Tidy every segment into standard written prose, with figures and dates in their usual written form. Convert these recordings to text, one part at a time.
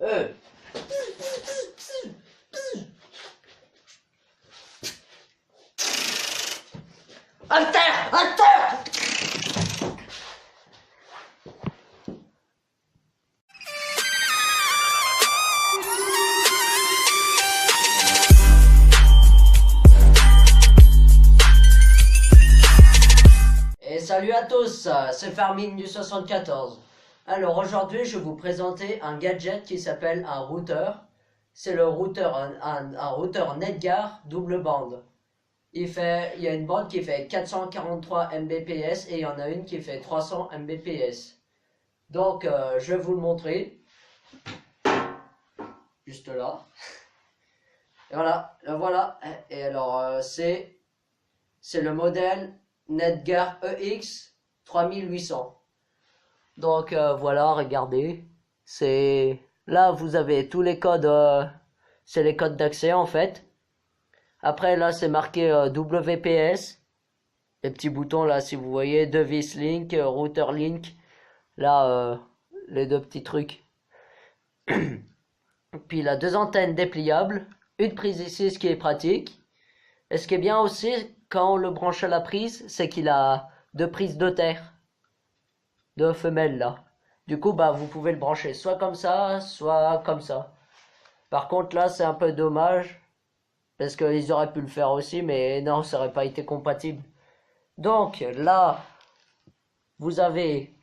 Euh. À terre! À terre! Et salut à tous, c'est Farming du 74. Alors aujourd'hui je vais vous présenter un gadget qui s'appelle un routeur. C'est le routeur, un routeur Netgear double bande. Il y a une bande qui fait 443 Mbps et il y en a une qui fait 300 Mbps. Donc je vais vous le montrer. Juste là. Et voilà, le voilà. Et alors c'est le modèle Netgear EX 3800. Donc voilà, regardez. C'est là vous avez tous les codes. C'est les codes d'accès en fait. Après là c'est marqué WPS. Les petits boutons là si vous voyez, device link, router link. Là les deux petits trucs. Puis il a deux antennes dépliables. Une prise ici, ce qui est pratique. Et ce qui est bien aussi quand on le branche à la prise, c'est qu'il a deux prises de terre. Deux femelles là. Du coup bah vous pouvez le brancher soit comme ça, soit comme ça. Par contre là c'est un peu dommage. Parce qu'ils auraient pu le faire aussi, mais non, ça aurait pas été compatible. Donc là, vous avez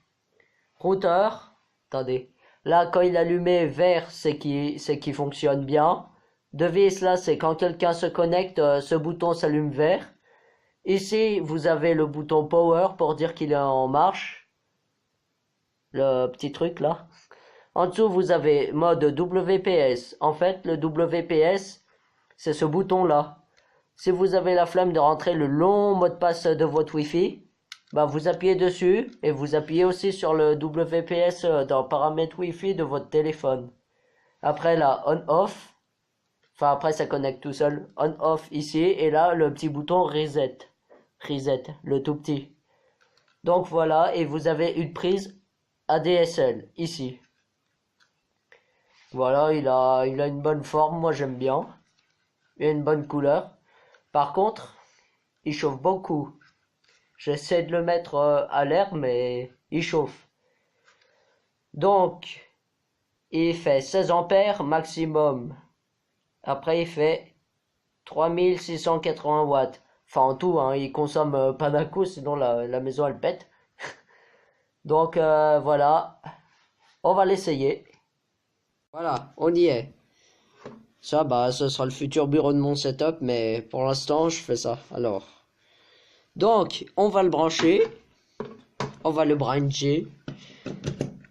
routeur. Attendez. Là, quand il est allumé vert, c'est qu'il fonctionne bien. Device, là, c'est quand quelqu'un se connecte, ce bouton s'allume vert. Ici, vous avez le bouton power pour dire qu'il est en marche. Le petit truc là. En dessous, vous avez mode WPS. En fait, le WPS, c'est ce bouton là. Si vous avez la flemme de rentrer le long mot de passe de votre Wi-Fi, bah vous appuyez dessus et vous appuyez aussi sur le WPS dans paramètres Wi-Fi de votre téléphone. Après là, on-off. Enfin après ça connecte tout seul. On-off ici et là le petit bouton reset. Reset, le tout petit. Donc voilà, et vous avez une prise ADSL ici. Voilà, il a une bonne forme, moi j'aime bien. Il a une bonne couleur. Par contre, il chauffe beaucoup. J'essaie de le mettre à l'air, mais il chauffe. Donc, il fait 16 ampères maximum. Après, il fait 3680 watts. Enfin, en tout, hein, il consomme pas d'un coup, sinon la maison elle pète. Donc, voilà. On va l'essayer. Voilà, on y est. Ça, bah, ce sera le futur bureau de mon setup, mais pour l'instant, je fais ça. Alors, donc, on va le brancher. On va le brancher.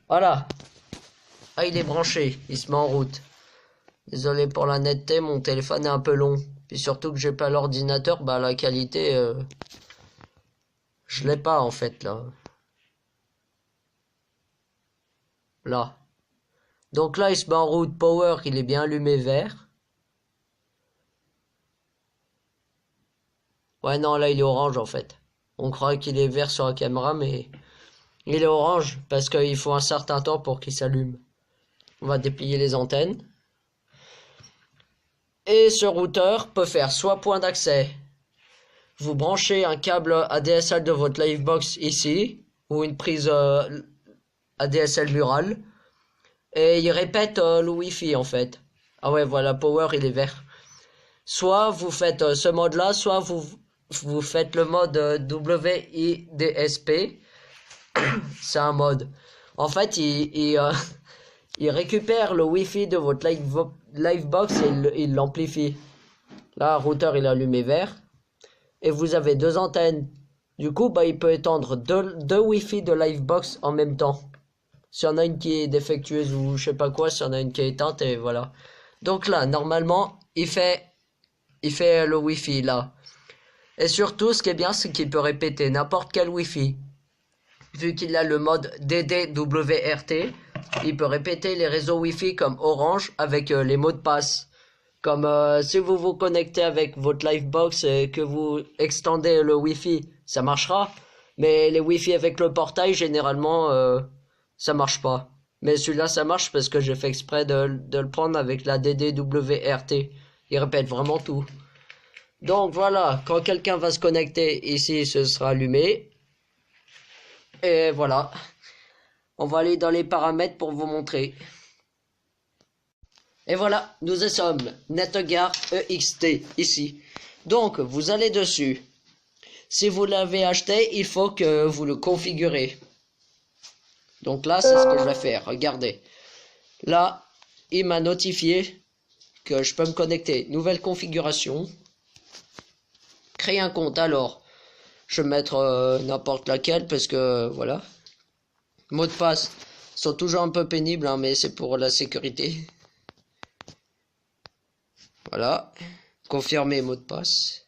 Voilà. Ah, il est branché. Il se met en route. Désolé pour la netteté, mon téléphone est un peu long. Puis surtout que j'ai pas l'ordinateur, bah, la qualité, je l'ai pas, en fait, là. Là. Donc là, il se met en route power, il est bien allumé vert. Ouais, non, là, il est orange, en fait. On croit qu'il est vert sur la caméra, mais il est orange parce qu'il faut un certain temps pour qu'il s'allume. On va déplier les antennes. Et ce routeur peut faire soit point d'accès. Vous branchez un câble ADSL de votre Livebox ici, ou une prise ADSL murale. Et il répète le Wi-Fi en fait. Ah ouais, voilà, power, il est vert. Soit vous faites ce mode-là, soit vous faites le mode WIDSP. C'est un mode. En fait, il récupère le Wi-Fi de votre Livebox et il l'amplifie. Là, le routeur, il est allumé vert. Et vous avez deux antennes. Du coup, bah, il peut étendre deux Wi-Fi de Livebox en même temps. S'il y en a une qui est défectueuse ou je sais pas quoi, s'il y en a une qui est éteinte et voilà. Donc là, normalement, il fait le Wi-Fi là. Et surtout, ce qui est bien, c'est qu'il peut répéter n'importe quel Wi-Fi. Vu qu'il a le mode DDWRT, il peut répéter les réseaux Wi-Fi comme Orange avec les mots de passe. Comme si vous vous connectez avec votre Livebox et que vous extendez le Wi-Fi, ça marchera. Mais les Wi-Fi avec le portail, généralement... ça marche pas. Mais celui-là, ça marche parce que j'ai fait exprès de le prendre avec la DDWRT. Il répète vraiment tout. Donc voilà, quand quelqu'un va se connecter ici, ce sera allumé. Et voilà. On va aller dans les paramètres pour vous montrer. Et voilà, nous y sommes. NetGuard EXT, ici. Donc, vous allez dessus. Si vous l'avez acheté, il faut que vous le configurez. Donc là, c'est ce que je vais faire. Regardez. Là, il m'a notifié que je peux me connecter. Nouvelle configuration. Créer un compte. Alors, je vais mettre n'importe laquelle parce que, voilà. Mots de passe sont toujours un peu pénibles, hein, mais c'est pour la sécurité. Voilà. Confirmer mot de passe.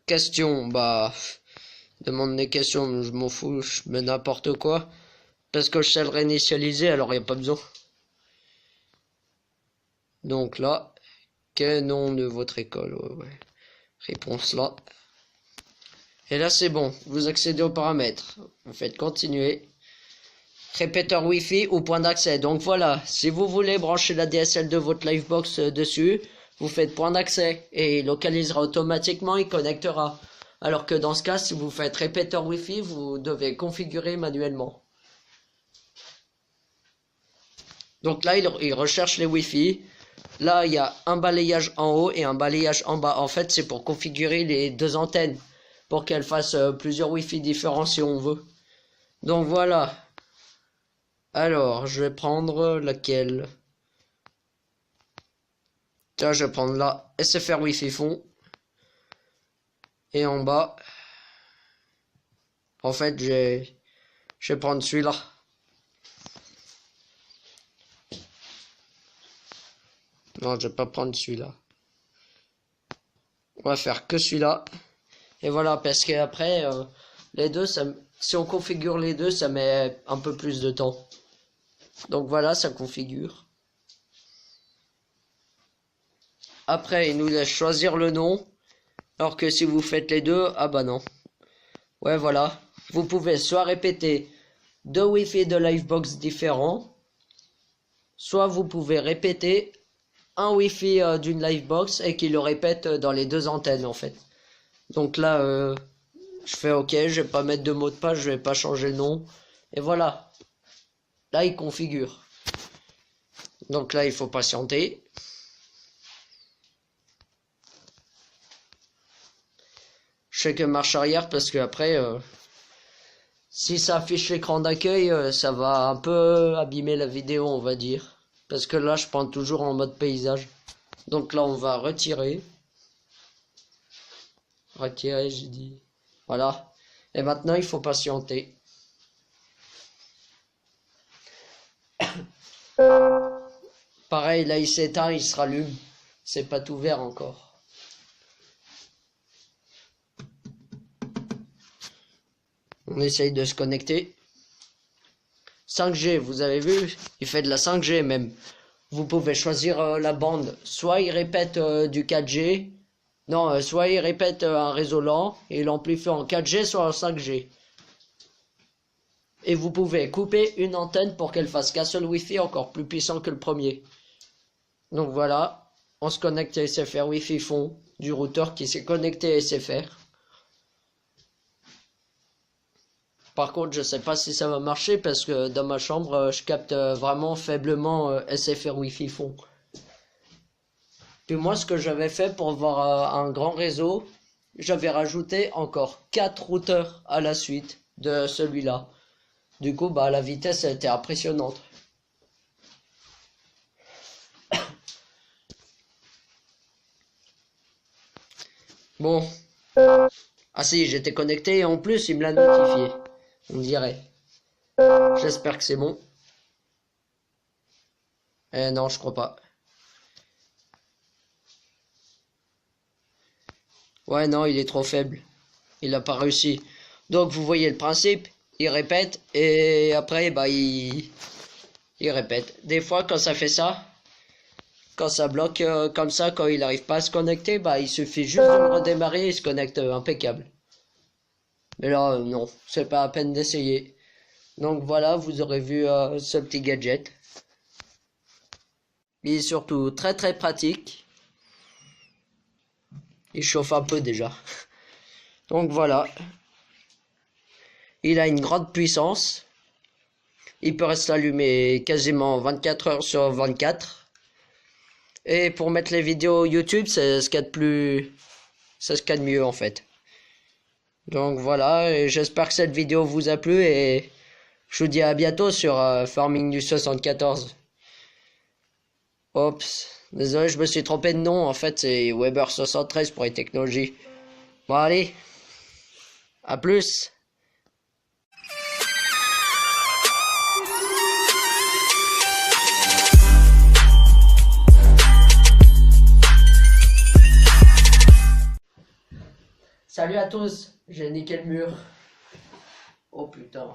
Question, bah, demande des questions, je m'en fous, je mets n'importe quoi. Parce que je sais le réinitialiser, alors il n'y a pas besoin. Donc là, quel nom de votre école? Ouais. Réponse là. Et là c'est bon, vous accédez aux paramètres. Vous faites continuer. Répéteur Wi-Fi ou point d'accès. Donc voilà, si vous voulez brancher la DSL de votre Livebox dessus, vous faites point d'accès et il localisera automatiquement, il connectera. Alors que dans ce cas, si vous faites répéteur Wi-Fi, vous devez configurer manuellement. Donc là, il recherche les Wi-Fi. Là, il y a un balayage en haut et un balayage en bas. En fait, c'est pour configurer les deux antennes, pour qu'elles fassent plusieurs Wi-Fi différents si on veut. Donc voilà. Alors, je vais prendre laquelle? Tiens, je vais prendre la SFR Wi-Fi fond. Et en bas, en fait, je vais prendre celui-là. Non, je vais pas prendre celui-là. On va faire que celui-là. Et voilà, parce qu'après, les deux, si on configure les deux, ça met un peu plus de temps. Donc voilà, ça configure. Après, il nous laisse choisir le nom. Alors que si vous faites les deux, ah bah non. Ouais, voilà. Vous pouvez soit répéter deux Wi-Fi de Livebox différents, soit vous pouvvais répéter un Wi-Fi d'une Livebox et qu'il le répète dans les deux antennes en fait. Donc là, je fais OK, je vais pas mettre de mot de passe, je vais pas changer le nom. Et voilà. Là, il configure. Donc là, il faut patienter. Je fais que marche arrière parce que après, si ça affiche l'écran d'accueil, ça va un peu abîmer la vidéo, on va dire. Parce que là, je prends toujours en mode paysage. Donc là, on va retirer. Retirer, j'ai dit. Voilà. Et maintenant, il faut patienter. Pareil, là, il s'éteint, il se rallume. C'est pas tout vert encore. On essaye de se connecter. 5G, vous avez vu, il fait de la 5G même. Vous pouvez choisir la bande. Soit il répète du 4G. Non, soit il répète un réseau lent et il amplifie en 4G, soit en 5G. Et vous pouvez couper une antenne pour qu'elle fasse qu'un seul Wi-Fi encore plus puissant que le premier. Donc voilà, on se connecte à SFR Wi-Fi fond du routeur qui s'est connecté à SFR. Par contre, je sais pas si ça va marcher parce que dans ma chambre, je capte vraiment faiblement SFR Wi-Fi fond. Puis moi, ce que j'avais fait pour avoir un grand réseau, j'avais rajouté encore 4 routeurs à la suite de celui-là. Du coup, bah, la vitesse a été impressionnante. Bon. Ah si, j'étais connecté et en plus, il me l'a notifié. On dirait. J'espère que c'est bon. Eh non, je crois pas. Ouais, non, il est trop faible. Il a pas réussi. Donc, vous voyez le principe. Il répète et après, bah, il répète. Des fois, quand ça fait ça, quand ça bloque comme ça, quand il n'arrive pas à se connecter, bah, il suffit juste de le redémarrer et il se connecte impeccable. Mais là, non, c'est pas à peine d'essayer. Donc voilà, vous aurez vu ce petit gadget. Il est surtout très très pratique. Il chauffe un peu déjà. Donc voilà. Il a une grande puissance. Il peut rester allumé quasiment 24 heures sur 24. Et pour mettre les vidéos YouTube, c'est ce qu'il y a de plus... C'est ce qu'il y a de mieux en fait. Donc voilà, et j'espère que cette vidéo vous a plu et je vous dis à bientôt sur Farming du 74. Oups, désolé, je me suis trompé de nom, en fait c'est Weber73 pour les technologies. Bon allez, à plus. Salut à tous, j'ai niqué le mur. Oh putain.